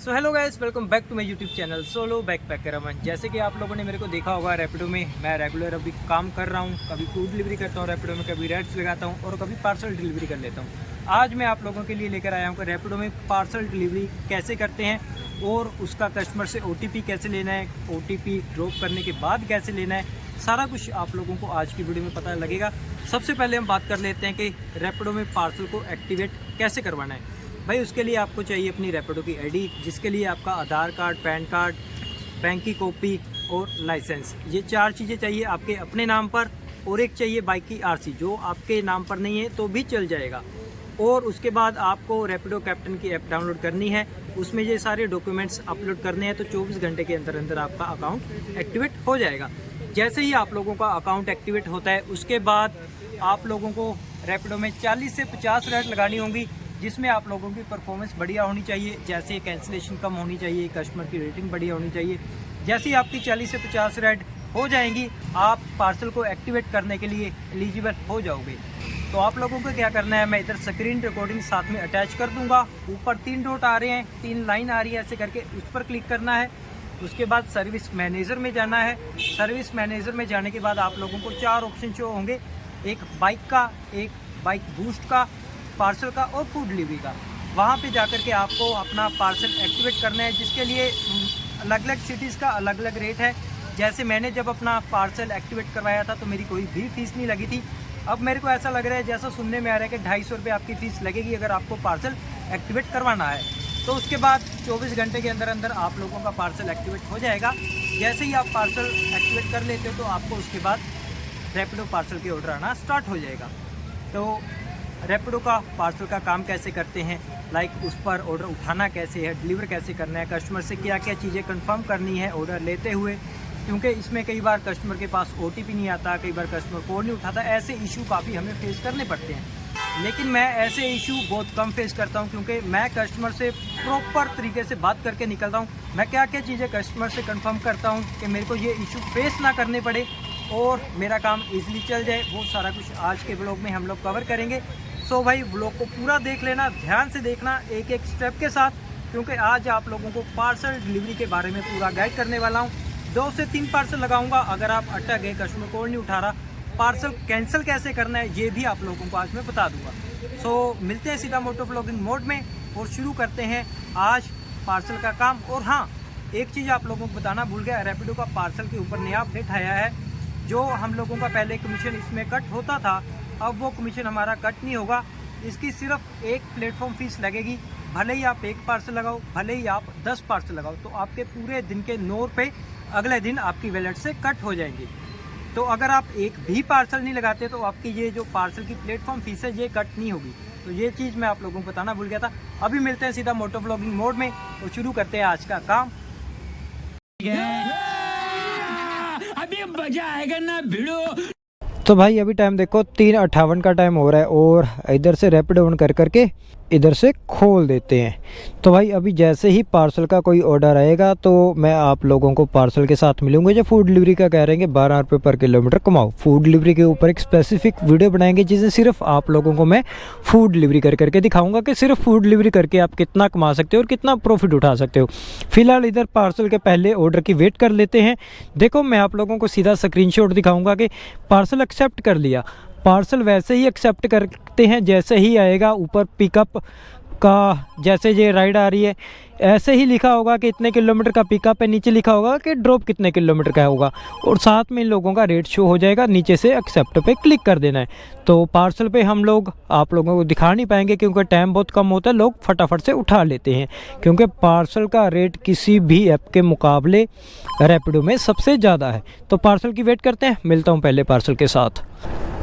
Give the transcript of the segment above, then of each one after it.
So hello guys, welcome back to my YouTube channel solo backpacker Aman. जैसे कि आप लोगों ने मेरे को देखा होगा रैपिडो में मैं रेगुलर अभी काम कर रहा हूँ। कभी फूड डिलीवरी करता हूँ रैपिडो में, कभी राइड्स लगाता हूँ और कभी पार्सल डिलीवरी कर लेता हूँ। आज मैं आप लोगों के लिए लेकर आया हूँ कि रैपिडो में पार्सल डिलीवरी कैसे करते हैं और उसका कस्टमर से OTP कैसे लेना है, OTP ड्रॉप करने के बाद कैसे लेना है, सारा कुछ आप लोगों को आज की वीडियो में पता लगेगा। सबसे पहले हम बात कर लेते हैं कि रैपिडो में पार्सल को एक्टिवेट कैसे करवाना है। भाई उसके लिए आपको चाहिए अपनी रैपिडो की ID, जिसके लिए आपका आधार कार्ड, पैन कार्ड, बैंक की कॉपी और लाइसेंस, ये 4 चीज़ें चाहिए आपके अपने नाम पर। और एक चाहिए बाइक की RC, जो आपके नाम पर नहीं है तो भी चल जाएगा। और उसके बाद आपको रैपिडो कैप्टन की ऐप डाउनलोड करनी है, उसमें ये सारे डॉक्यूमेंट्स अपलोड करने हैं। तो 24 घंटे के अंदर अंदर आपका अकाउंट एक्टिवेट हो जाएगा। जैसे ही आप लोगों का अकाउंट एक्टिवेट होता है उसके बाद आप लोगों को रैपिडो में 40 से 50 राइड लगानी होंगी, जिसमें आप लोगों की परफॉर्मेंस बढ़िया होनी चाहिए। जैसे कैंसिलेशन कम होनी चाहिए, कस्टमर की रेटिंग बढ़िया होनी चाहिए। जैसे ही आपकी 40 से 50 राइड हो जाएंगी, आप पार्सल को एक्टिवेट करने के लिए एलिजिबल हो जाओगे। तो आप लोगों को क्या करना है, मैं इधर स्क्रीन रिकॉर्डिंग साथ में अटैच कर दूंगा। ऊपर 3 डॉट आ रहे हैं, 3 लाइन आ रही है, ऐसे करके उस पर क्लिक करना है। उसके बाद सर्विस मैनेजर में जाना है। सर्विस मैनेजर में जाने के बाद आप लोगों को 4 ऑप्शन शो होंगे, एक बाइक का, एक बाइक बूस्ट का, पार्सल का और फूड डिलीवरी का। वहाँ पे जाकर के आपको अपना पार्सल एक्टिवेट करना है, जिसके लिए अलग अलग सिटीज़ का अलग अलग रेट है। जैसे मैंने जब अपना पार्सल एक्टिवेट करवाया था तो मेरी कोई भी फीस नहीं लगी थी। अब मेरे को ऐसा लग रहा है, जैसा सुनने में आ रहा है कि 250 रुपये आपकी फ़ीस लगेगी अगर आपको पार्सल एक्टिवेट करवाना है। तो उसके बाद 24 घंटे के अंदर अंदर आप लोगों का पार्सल एक्टिवेट हो जाएगा। जैसे ही आप पार्सल एक्टिवेट कर लेते हो तो आपको उसके बाद रैपिडो पार्सल के ऑर्डर आना स्टार्ट हो जाएगा। तो रैपिडो का पार्सल का काम कैसे करते हैं, लाइक उस पर ऑर्डर उठाना कैसे है, डिलीवर कैसे करना है, कस्टमर से क्या क्या चीज़ें कंफर्म करनी है ऑर्डर लेते हुए, क्योंकि इसमें कई बार कस्टमर के पास OTP नहीं आता, कई बार कस्टमर कॉल नहीं उठाता। ऐसे इशू काफ़ी हमें फेस करने पड़ते हैं। लेकिन मैं ऐसे इशू बहुत कम फेस करता हूं, क्योंकि मैं कस्टमर से प्रॉपर तरीके से बात करके निकलता हूं। मैं क्या क्या चीज़ें कस्टमर से कंफर्म करता हूं कि मेरे को ये इशू फेस ना करने पड़े और मेरा काम ईजिली चल जाए, वो सारा कुछ आज के ब्लॉग में हम लोग कवर करेंगे। सो भाई ब्लॉग को पूरा देख लेना, ध्यान से देखना एक एक स्टेप के साथ, क्योंकि आज आप लोगों को पार्सल डिलीवरी के बारे में पूरा गाइड करने वाला हूँ। 2 से 3 पार्सल लगाऊंगा। अगर आप अटक गए, कस्टमर कॉल नहीं उठा रहा, पार्सल कैंसिल कैसे करना है ये भी आप लोगों को आज मैं बता दूंगा। सो मिलते हैं सीधा मोटो व्लॉगिंग मोड में और शुरू करते हैं आज पार्सल का काम। और हाँ, एक चीज़ आप लोगों को बताना भूल गया, रैपिडो का पार्सल के ऊपर नया अपडेट आया है। जो हम लोगों का पहले कमीशन इसमें कट होता था, अब वो कमीशन हमारा कट नहीं होगा। इसकी सिर्फ एक प्लेटफॉर्म फीस लगेगी। भले ही आप 1 पार्सल लगाओ, भले ही आप 10 पार्सल लगाओ, तो आपके पूरे दिन के 9 रुपये अगले दिन आपकी वैलेट से कट हो जाएंगे। तो अगर आप एक भी पार्सल नहीं लगाते तो आपकी ये जो पार्सल की प्लेटफॉर्म फीस है ये कट नहीं होगी। तो ये चीज़ मैं आप लोगों को बताना भूल गया था। अभी मिलते हैं सीधा मोटो व्लॉगिंग मोड में और शुरू करते हैं आज का काम। अभी मजा आएगा ना भिड़ो। तो भाई अभी टाइम देखो 3:58 का टाइम हो रहा है और इधर से रैपिडो ऑन कर करके इधर से खोल देते हैं। तो भाई अभी जैसे ही पार्सल का कोई ऑर्डर आएगा तो मैं आप लोगों को पार्सल के साथ मिलूंगा। जो फूड डिलीवरी का कह रहे हैं 12 रुपये पर किलोमीटर कमाओ, फूड डिलीवरी के ऊपर एक स्पेसिफिक वीडियो बनाएंगे, जिससे सिर्फ आप लोगों को मैं फूड डिलीवरी कर करके दिखाऊंगा कि सिर्फ फूड डिलीवरी करके आप कितना कमा सकते हो और कितना प्रॉफिट उठा सकते हो। फिलहाल इधर पार्सल के पहले ऑर्डर की वेट कर लेते हैं। देखो मैं आप लोगों को सीधा स्क्रीनशॉट दिखाऊंगा कि पार्सल एक्सेप्ट कर लिया। पार्सल वैसे ही एक्सेप्ट करते हैं जैसे ही आएगा, ऊपर पिकअप का जैसे ये राइड आ रही है ऐसे ही लिखा होगा कि इतने किलोमीटर का पिकअप है, नीचे लिखा होगा कि ड्रॉप कितने किलोमीटर का होगा और साथ में इन लोगों का रेट शो हो जाएगा। नीचे से एक्सेप्ट पे क्लिक कर देना है। तो पार्सल पे हम लोग आप लोगों को दिखा नहीं पाएंगे क्योंकि टाइम बहुत कम होता है, लोग फटाफट से उठा लेते हैं, क्योंकि पार्सल का रेट किसी भी ऐप के मुकाबले रैपिडो में सबसे ज़्यादा है। तो पार्सल की वेट करते हैं, मिलता हूँ पहले पार्सल के साथ।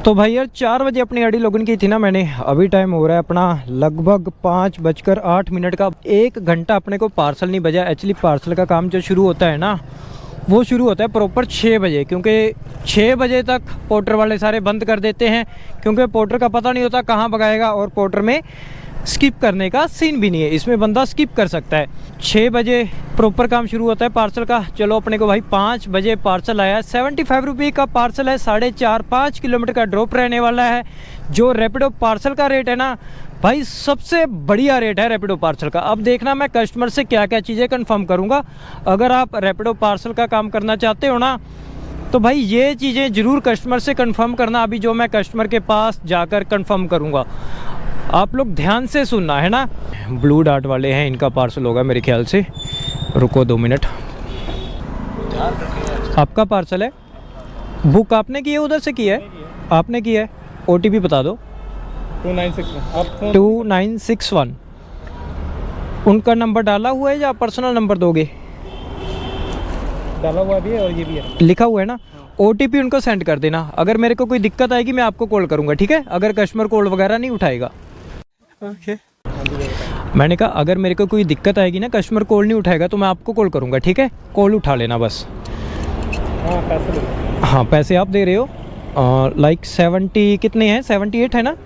तो भाई यार 4 बजे अपनी गाड़ी लॉगिन की थी ना मैंने। अभी टाइम हो रहा है अपना लगभग 5:08 का। 1 घंटा अपने को पार्सल नहीं बजा। एक्चुअली पार्सल का काम जो शुरू होता है ना, वो शुरू होता है प्रॉपर 6 बजे, क्योंकि 6 बजे तक पोर्टर वाले सारे बंद कर देते हैं, क्योंकि पोर्टर का पता नहीं होता कहाँ भगाएगा और पोर्टर में स्किप करने का सीन भी नहीं है, इसमें बंदा स्किप कर सकता है। 6 बजे प्रॉपर काम शुरू होता है पार्सल का। चलो अपने को भाई 5 बजे पार्सल आया, 75 रुपये का पार्सल है, 4.5-5 किलोमीटर का ड्रॉप रहने वाला है। जो रैपिडो पार्सल का रेट है ना भाई, सबसे बढ़िया रेट है रैपिडो पार्सल का। अब देखना मैं कस्टमर से क्या क्या चीज़ें कंफर्म करूँगा। अगर आप रैपिडो पार्सल का काम करना चाहते हो ना, तो भाई ये चीज़ें ज़रूर कस्टमर से कंफर्म करना। अभी जो मैं कस्टमर के पास जाकर कंफर्म करूँगा, आप लोग ध्यान से सुनना है ना। ब्लू डार्ट वाले हैं, इनका पार्सल होगा मेरे ख्याल से। रुको 2 मिनट। आपका पार्सल है, बुक आपने की है, उधर से किया है आपने किया है। OTP बता दो। 2961। उनका नंबर डाला हुआ है या पर्सनल नंबर दोगे? डाला हुआ भी है और ये भी है, लिखा हुआ है ना। OTP उनको सेंड कर देना। अगर मेरे को कोई दिक्कत आएगी मैं आपको कॉल करूँगा, ठीक है? अगर कस्टमर कॉल वगैरह नहीं उठाएगा। ओके। मैंने कहा अगर मेरे को कोई दिक्कत आएगी ना, कस्टमर कॉल नहीं उठाएगा तो मैं आपको कॉल करूँगा, ठीक है? कॉल उठा लेना बस। हाँ पैसे हाँ पैसे आप दे रहे हो। लाइक 70 कितने हैं, 78 है ना?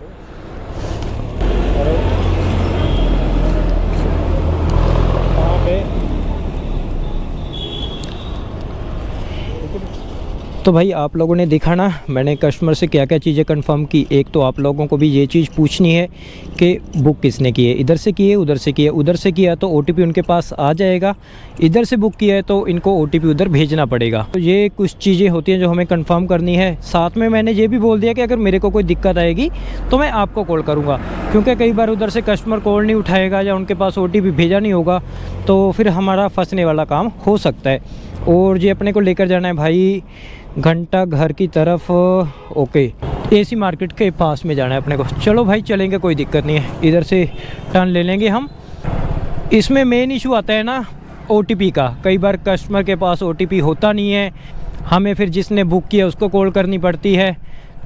तो भाई आप लोगों ने देखा ना, मैंने कस्टमर से क्या क्या चीज़ें कंफर्म की। एक तो आप लोगों को भी ये चीज़ पूछनी है कि बुक किसने की है, इधर से की है उधर से की है। उधर से किया तो OTP उनके पास आ जाएगा, इधर से बुक किया है तो इनको OTP उधर भेजना पड़ेगा। तो ये कुछ चीज़ें होती हैं जो हमें कंफर्म करनी है। साथ में मैंने ये भी बोल दिया कि अगर मेरे को कोई दिक्कत आएगी तो मैं आपको कॉल करूँगा, क्योंकि कई बार उधर से कस्टमर कॉल नहीं उठाएगा या उनके पास OTP भेजा नहीं होगा तो फिर हमारा फंसने वाला काम हो सकता है। और ये अपने को लेकर जाना है भाई घंटा घर की तरफ। ओके, AC मार्केट के पास में जाना है अपने को। चलो भाई चलेंगे, कोई दिक्कत नहीं है, इधर से टर्न ले लेंगे हम। इसमें मेन इशू आता है ना OTP का। कई बार कस्टमर के पास OTP होता नहीं है, हमें फिर जिसने बुक किया उसको कॉल करनी पड़ती है।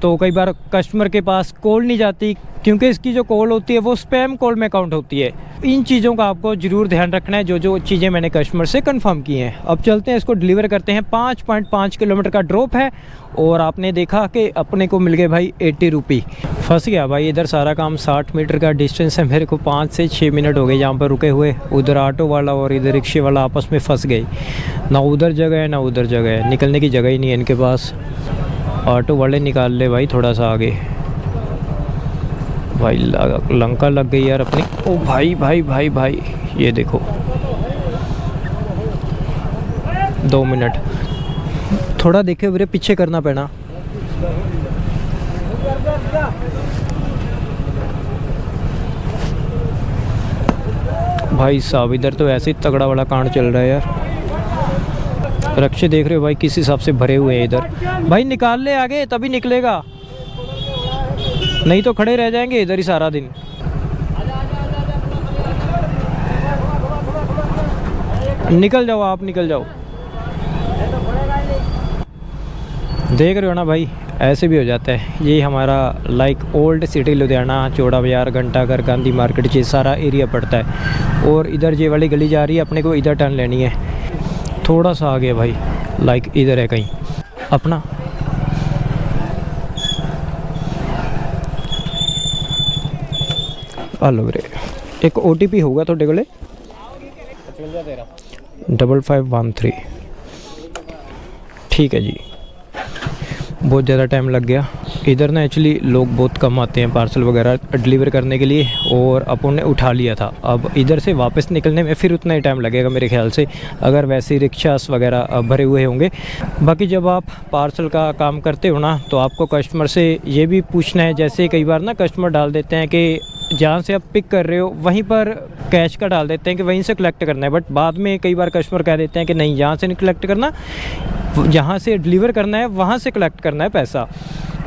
तो कई बार कस्टमर के पास कॉल नहीं जाती, क्योंकि इसकी जो कॉल होती है वो स्पैम कॉल में काउंट होती है। इन चीज़ों का आपको ज़रूर ध्यान रखना है, जो चीज़ें मैंने कस्टमर से कंफर्म की हैं। अब चलते हैं, इसको डिलीवर करते हैं। 5.5 किलोमीटर का ड्रॉप है और आपने देखा कि अपने को मिल गए भाई 80 रुपये। फंस गया भाई, इधर सारा काम 60 मीटर का डिस्टेंस है, मेरे को 5 से 6 मिनट हो गए यहाँ पर रुके हुए। उधर ऑटो वाला और इधर रिक्शे वाला आपस में फंस गए, ना उधर जगह है ना उधर जगह है, निकलने की जगह ही नहीं है इनके पास। ऑटो वाले निकाल ले भाई थोड़ा सा आगे। भाई लंका लग गई यार अपनी। ओ भाई भाई भाई भाई, ये देखो 2 मिनट थोड़ा देखे मेरे पीछे करना पड़ा। भाई साहब इधर तो ऐसे ही तगड़ा वाला कांड चल रहा है यार। रक्षे देख रहे हो भाई किस हिसाब से भरे हुए हैं इधर। भाई निकाल ले आगे तभी निकलेगा, नहीं तो खड़े रह जाएंगे इधर ही सारा दिन। निकल जाओ आप, निकल जाओ। देख रहे हो ना भाई, ऐसे भी हो जाता है। ये हमारा लाइक ओल्ड सिटी लुधियाना, चौड़ा बाजार, घंटाघर, गांधी मार्केट, ये सारा एरिया पड़ता है। और इधर ये वाली गली जा रही है, अपने को इधर टर्न लेनी है। थोड़ा सा आगे भाई, लाइक इधर है कहीं अपना। हेलो रे, एक OTP होगा थोड़े को 5513। ठीक है जी, बहुत ज़्यादा टाइम लग गया। इधर ना एक्चुअली लोग बहुत कम आते हैं पार्सल वगैरह डिलीवर करने के लिए, और अपन ने उठा लिया था। अब इधर से वापस निकलने में फिर उतना ही टाइम लगेगा मेरे ख्याल से, अगर वैसे रिक्शास वगैरह भरे हुए होंगे। बाकी जब आप पार्सल का काम करते हो ना, तो आपको कस्टमर से ये भी पूछना है, जैसे कई बार ना कस्टमर डाल देते हैं कि जहाँ से आप पिक कर रहे हो वहीं पर कैश का डाल देते हैं कि वहीं से कलेक्ट करना है। बट बाद में कई बार कस्टमर कह देते हैं कि नहीं, यहाँ से नहीं कलेक्ट करना, जहाँ से डिलीवर करना है वहाँ से कलेक्ट करना है पैसा।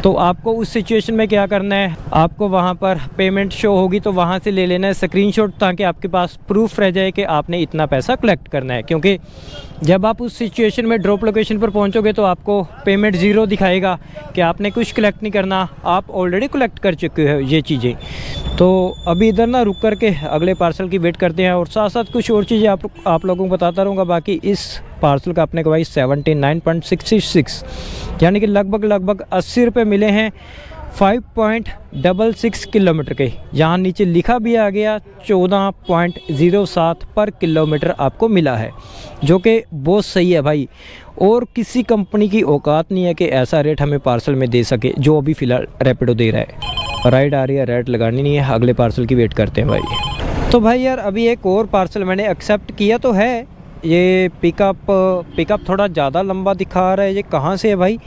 तो आपको उस सिचुएशन में क्या करना है, आपको वहाँ पर पेमेंट शो होगी तो वहाँ से ले लेना है स्क्रीनशॉट, ताकि आपके पास प्रूफ रह जाए कि आपने इतना पैसा कलेक्ट करना है। क्योंकि जब आप उस सिचुएशन में ड्रॉप लोकेशन पर पहुँचोगे तो आपको पेमेंट ज़ीरो दिखाएगा कि आपने कुछ कलेक्ट नहीं करना, आप ऑलरेडी कलेक्ट कर चुके हो ये चीज़ें। तो अभी इधर ना रुक करके अगले पार्सल की वेट करते हैं, और साथ साथ कुछ और चीज़ें आप लोगों को बताता रहूँगा। बाकी इस पार्सल का अपने को भाई 79.66 यानी कि लगभग 80 रुपये मिले हैं। 5.66 किलोमीटर के, यहाँ नीचे लिखा भी आ गया 14.07 पर किलोमीटर आपको मिला है, जो कि बहुत सही है भाई। और किसी कंपनी की औकात नहीं है कि ऐसा रेट हमें पार्सल में दे सके जो अभी फ़िलहाल रैपिडो दे रहा है। राइड आ रही है, रेट लगानी नहीं है, अगले पार्सल की वेट करते हैं भाई। तो भाई यार अभी एक और पार्सल मैंने एक्सेप्ट किया तो है। ये पिकअप थोड़ा ज़्यादा लंबा दिखा रहा है। ये कहाँ से है भाई?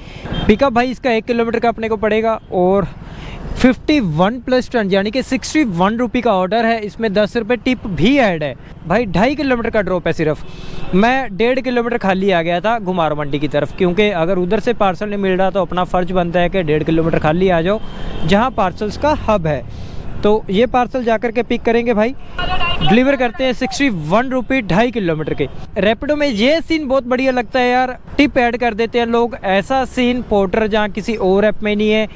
पिकअप भाई इसका 1 किलोमीटर का अपने को पड़ेगा और 51 प्लस टन यानी कि 61 रुपये का ऑर्डर है। इसमें 10 रुपये टिप भी ऐड है भाई। 2.5 किलोमीटर का ड्रॉप है सिर्फ। मैं 1.5 किलोमीटर खाली आ गया था घुमार मंडी की तरफ, क्योंकि अगर उधर से पार्सल नहीं मिल रहा तो अपना फ़र्ज बनता है कि 1.5 किलोमीटर खाली आ जाओ जहाँ पार्सल्स का हब है। तो ये पार्सल जाकर के पिक करेंगे भाई, डिलीवर करते हैं 61 रुपये 2.5 किलोमीटर के। रैपिडो में ये सीन बहुत बढ़िया लगता है यार, टिप ऐड कर देते हैं लोग। ऐसा सीन पोर्टर जहाँ किसी और ऐप में नहीं है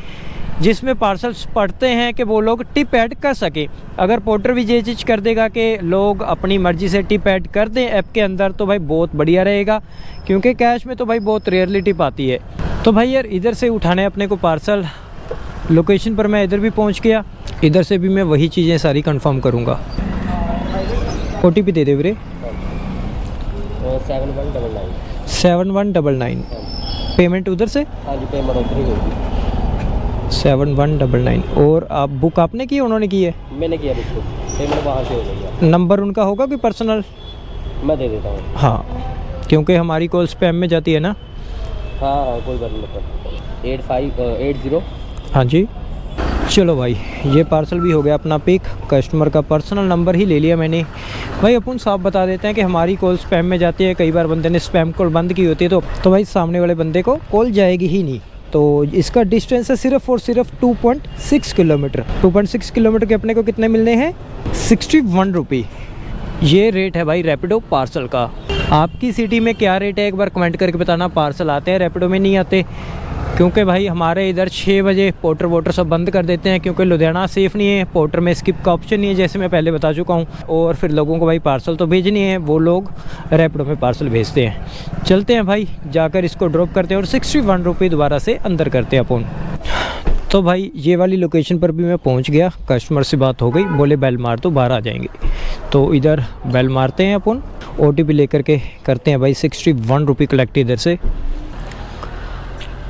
जिसमें पार्सल्स पढ़ते हैं कि वो लोग टिप ऐड कर सके। अगर पोर्टर भी ये चीज़ कर देगा कि लोग अपनी मर्ज़ी से टिप ऐड कर दें ऐप के अंदर तो भाई बहुत बढ़िया रहेगा, क्योंकि कैश में तो भाई बहुत रेयरली टिप आती है। तो भाई यार इधर से उठाने अपने को पार्सल, लोकेशन पर मैं इधर भी पहुंच गया। इधर से भी मैं वही चीज़ें सारी कंफर्म करूंगा। OTP दे दे वीरे। 7199 पेमेंट उधर से? हाँ जी, पेमेंट उधर ही होगी। 7199। और आप बुक आपने की उन्होंने की है? मैंने किया बिल्कुल, पेमेंट वहाँ से हो गई। नंबर उनका होगा कि पर्सनल? मैं दे देता हूँ। हाँ, क्योंकि हमारी कॉल स्पैम में जाती है ना। हाँ कोई बात नहीं। 8580। हाँ जी, चलो भाई ये पार्सल भी हो गया अपना पिक। कस्टमर का पर्सनल नंबर ही ले लिया मैंने। भाई अपन साफ बता देते हैं कि हमारी कॉल स्पैम में जाती है। कई बार बंदे ने स्पैम कॉल बंद की होती है तो भाई सामने वाले बंदे को कॉल जाएगी ही नहीं। तो इसका डिस्टेंस है सिर्फ और सिर्फ 2.6 किलोमीटर। 2.6 किलोमीटर के अपने को कितने मिलने हैं? 61 रुपये। ये रेट है भाई रैपिडो पार्सल का। आपकी सिटी में क्या रेट है एक बार कमेंट करके बताना। पार्सल आते हैं रैपिडो में? नहीं आते, क्योंकि भाई हमारे इधर 6 बजे पोर्टर वोटर सब बंद कर देते हैं, क्योंकि लुधियाना सेफ़ नहीं है। पोर्टर में स्किप का ऑप्शन नहीं है, जैसे मैं पहले बता चुका हूँ। और फिर लोगों को भाई पार्सल तो भेजनी है, वो लोग रैपिडो में पार्सल भेजते हैं। चलते हैं भाई, जाकर इसको ड्रॉप करते हैं और 61 रुपये दोबारा से अंदर करते हैं अपन। तो भाई ये वाली लोकेशन पर भी मैं पहुंच गया। कस्टमर से बात हो गई, बोले बेल मार तो बाहर आ जाएंगे। तो इधर बेल मारते हैं अपन, OTP लेकर के करते हैं भाई 61 रुपये कलेक्ट इधर से।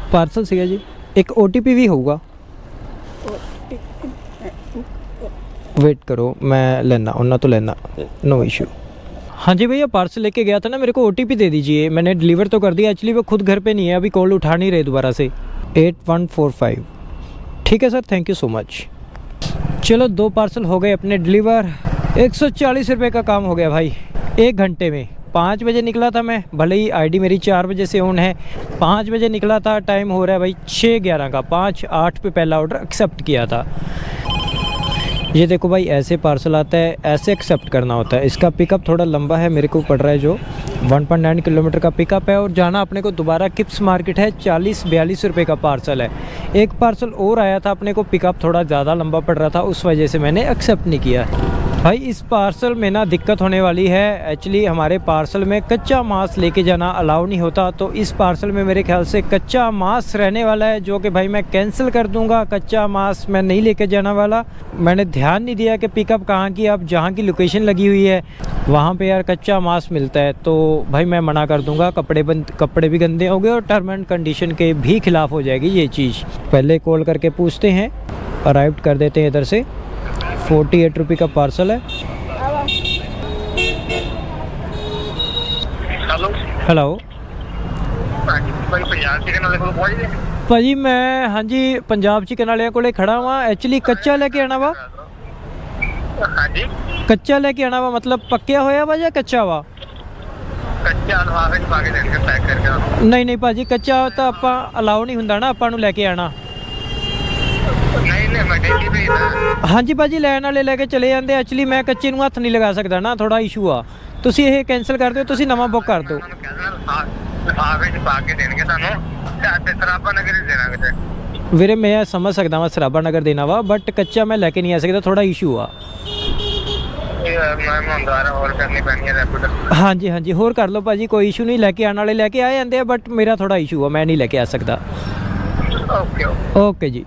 पार्सल से जी एक OTP भी होगा, वेट करो मैं लेना उन्ना तो लेना, नो इशू। हाँ जी भैया पार्सल लेके गया था ना, मेरे को OTP दे दीजिए। मैंने डिलीवर तो कर दिया, एक्चुअली वो खुद घर पे नहीं है, अभी कॉल उठा नहीं रहे दोबारा से। 8145। ठीक है sir, thank you so much. चलो 2 पार्सल हो गए अपने डिलीवर। 140 रुपये का काम हो गया भाई 1 घंटे में। 5 बजे निकला था मैं, भले ही आईडी मेरी 4 बजे से ऑन है। 5 बजे निकला था, टाइम हो रहा है भाई 6:11 का। 5:08 पे पहला ऑर्डर एक्सेप्ट किया था। ये देखो भाई ऐसे पार्सल आता है, ऐसे एक्सेप्ट करना होता है। इसका पिकअप थोड़ा लंबा है, मेरे को पड़ रहा है जो 1.9 किलोमीटर का पिकअप है। और जाना अपने को दोबारा किप्स मार्केट है। 40-42 रुपये का पार्सल है। एक पार्सल और आया था अपने को, पिकअप थोड़ा ज़्यादा लंबा पड़ रहा था, उस वजह से मैंने एक्सेप्ट नहीं किया। भाई इस पार्सल में ना दिक्कत होने वाली है। एक्चुअली हमारे पार्सल में कच्चा मांस लेके जाना अलाउ नहीं होता, तो इस पार्सल में मेरे ख्याल से कच्चा मांस रहने वाला है, जो कि भाई मैं कैंसिल कर दूंगा। कच्चा मांस मैं नहीं लेके जाने वाला। मैंने ध्यान नहीं दिया कि पिकअप कहाँ की, अब जहाँ की लोकेशन लगी हुई है वहाँ पे यार कच्चा मांस मिलता है, तो भाई मैं मना कर दूंगा। कपड़े भी गंदे हो गए और टर्म एंड कंडीशन के भी खिलाफ हो जाएगी ये चीज़। पहले कॉल करके पूछते हैं, अराइव कर देते हैं इधर से। 48 रुपये का पार्सल है। हेलो भाजी, मैं हाँ जी पंजाब चिकन वाले को खड़ा हुआ। एक्चुअली कच्चा लेके आना वा। हाँ जी, कच्चा लेके आना वा, मतलब पक्या होया वा या कच्चा वा? कच्चा लिफाफे ਚ ਪਾ ਕੇ ਦੇਣਗੇ, ਪੈਕ ਕਰਕੇ। नहीं भाजी, कच्चा ਤਾਂ ਆਪਾਂ ਅਲਾਉ नहीं ਹੁੰਦਾ ना ਆਪਾਂ ਨੂੰ ਲੈ ਕੇ ਆਣਾ। नहीं मैं डेली भेजदा। हाँ जी भाजी, लैन वाले लेके चले जाते। एक्चुअली मैं कच्चे ਨੂੰ हੱਥ नहीं लगा सकता ना, थोड़ा इशू आ। ਤੁਸੀਂ ਇਹ ਕੈਂਸਲ ਕਰ ਦਿਓ, ਤੁਸੀਂ ਨਵਾਂ ਬੁੱਕ ਕਰ ਦਿਓ। ਲਿਫਾਫੇ ਚ ਪਾ ਕੇ ਦੇਣਗੇ ਤੁਹਾਨੂੰ, ਤੇ ਸਰਾਭਾ ਨਗਰ ਹੀ ਦੇਣਾ ਕਿਤੇ। ਵੀਰੇ ਮੈਂ ਸਮਝ ਸਕਦਾ ਵਾਂ ਸਰਾਭਾ ਨਗਰ ਦੇਣਾ ਵਾ, ਬਟ ਕੱਚਾ ਮੈਂ ਲੈ ਕੇ ਨਹੀਂ ਆ ਸਕਦਾ, ਥੋੜਾ ਇਸ਼ੂ ਆ। ਮੈਂ ਦੁਬਾਰਾ ਹੋਰ ਕਰਨੀ ਪੈਣੀ ਹੈ ਰੈਪਿਡ। ਹਾਂਜੀ ਹਾਂਜੀ, ਹੋਰ ਕਰ ਲਓ ਭਾਜੀ, ਕੋਈ ਇਸ਼ੂ ਨਹੀਂ। ਲੈ ਕੇ ਆਉਣ ਵਾਲੇ ਲੈ ਕੇ ਆ ਜਾਂਦੇ ਆ, ਬਟ ਮੇਰਾ ਥੋੜਾ ਇਸ਼ੂ ਆ, ਮੈਂ ਨਹੀਂ ਲੈ ਕੇ ਆ ਸਕਦਾ। ਓਕੇ ਓਕੇ ਜੀ।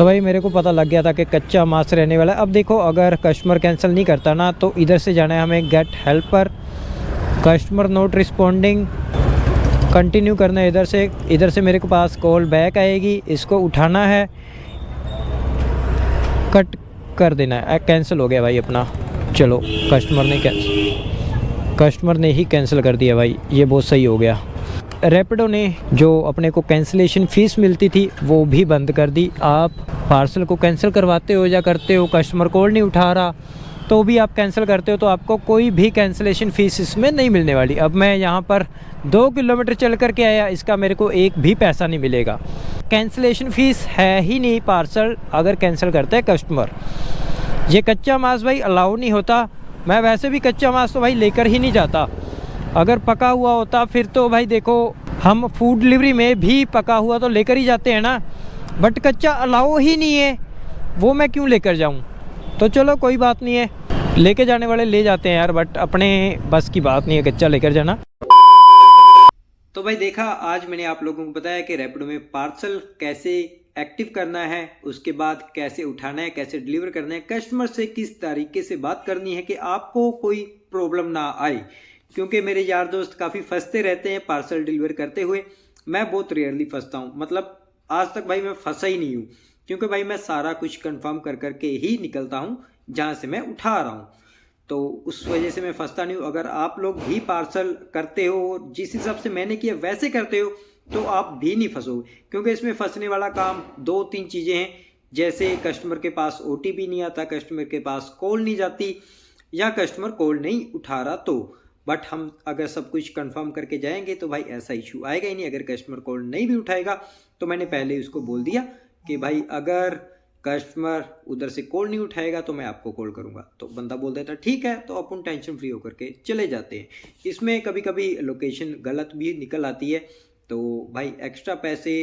तो भाई मेरे को पता लग गया था कि कच्चा मांस रहने वाला है। अब देखो अगर कस्टमर कैंसिल नहीं करता ना तो इधर से जाना है हमें गेट हेल्प पर, कस्टमर नॉट रिस्पॉन्डिंग कंटिन्यू करना है इधर से मेरे को पास कॉल बैक आएगी, इसको उठाना है, कट कर देना है। कैंसिल हो गया भाई अपना, चलो कस्टमर ने ही कैंसिल कर दिया भाई, ये बहुत सही हो गया। रैपिडो ने जो अपने को कैंसिलेशन फ़ीस मिलती थी वो भी बंद कर दी। आप पार्सल को कैंसिल करवाते हो या करते हो, कस्टमर कॉल नहीं उठा रहा तो भी आप कैंसिल करते हो तो आपको कोई भी कैंसिलेशन फ़ीस इसमें नहीं मिलने वाली। अब मैं यहाँ पर 2 किलोमीटर चल कर के आया, इसका मेरे को एक भी पैसा नहीं मिलेगा। कैंसिलेशन फ़ीस है ही नहीं पार्सल अगर कैंसिल करते हैं कस्टमर। ये कच्चा मांस भाई अलाउ नहीं होता। मैं वैसे भी कच्चा मांस तो भाई लेकर ही नहीं जाता, अगर पका हुआ होता फिर तो भाई देखो हम फूड डिलीवरी में भी पका हुआ तो लेकर ही जाते हैं ना, बट कच्चा अलाउ ही नहीं है, वो मैं क्यों लेकर जाऊं। तो चलो कोई बात नहीं है, लेके जाने वाले ले जाते हैं यार, बट अपने बस की बात नहीं है कच्चा लेकर जाना। तो भाई देखा, आज मैंने आप लोगों को बताया कि रैपिडो में पार्सल कैसे एक्टिव करना है, उसके बाद कैसे उठाना है, कैसे डिलीवर करना है, कस्टमर से किस तरीके से बात करनी है कि आपको कोई प्रॉब्लम ना आए। क्योंकि मेरे यार दोस्त काफ़ी फंसते रहते हैं पार्सल डिलीवर करते हुए, मैं बहुत रेयरली फंसता हूँ, मतलब आज तक भाई मैं फंसा ही नहीं हूँ, क्योंकि भाई मैं सारा कुछ कंफर्म कर करके ही निकलता हूँ जहाँ से मैं उठा रहा हूँ, तो उस वजह से मैं फंसता नहीं हूँ। अगर आप लोग भी पार्सल करते हो जिस हिसाब से मैंने किया वैसे करते हो तो आप भी नहीं फंसोगे, क्योंकि इसमें फंसने वाला काम 2-3 चीज़ें हैं, जैसे कस्टमर के पास OTP नहीं आता, कस्टमर के पास कॉल नहीं जाती, या कस्टमर कॉल नहीं उठा रहा तो। बट हम अगर सब कुछ कंफर्म करके जाएंगे तो भाई ऐसा इशू आएगा ही नहीं। अगर कस्टमर कॉल नहीं भी उठाएगा तो मैंने पहले उसको बोल दिया कि भाई अगर कस्टमर उधर से कॉल नहीं उठाएगा तो मैं आपको कॉल करूंगा, तो बंदा बोल देता ठीक है, तो अपन टेंशन फ्री होकर के चले जाते हैं। इसमें कभी कभी लोकेशन गलत भी निकल आती है तो भाई एक्स्ट्रा पैसे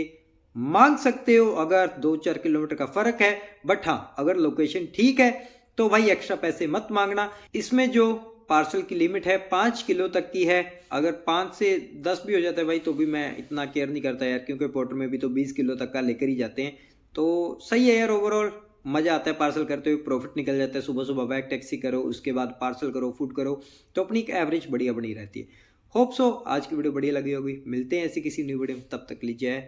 मांग सकते हो अगर 2-4 किलोमीटर का फ़र्क है, बट हाँ अगर लोकेशन ठीक है तो भाई एक्स्ट्रा पैसे मत मांगना। इसमें जो पार्सल की लिमिट है 5 किलो तक की है, अगर 5 से 10 भी हो जाता है भाई तो भी मैं इतना केयर नहीं करता यार, क्योंकि पोर्टर में भी तो 20 किलो तक का लेकर ही जाते हैं, तो सही है यार। ओवरऑल मज़ा आता है पार्सल करते हुए, प्रॉफिट निकल जाता है। सुबह सुबह बैग टैक्सी करो, उसके बाद पार्सल करो, फूड करो, तो अपनी एक एवरेज बढ़िया बनी रहती है। होप सो आज की वीडियो बढ़िया लगी होगी। मिलते हैं ऐसी किसी न्यू वीडियो में, तब तक लीजिए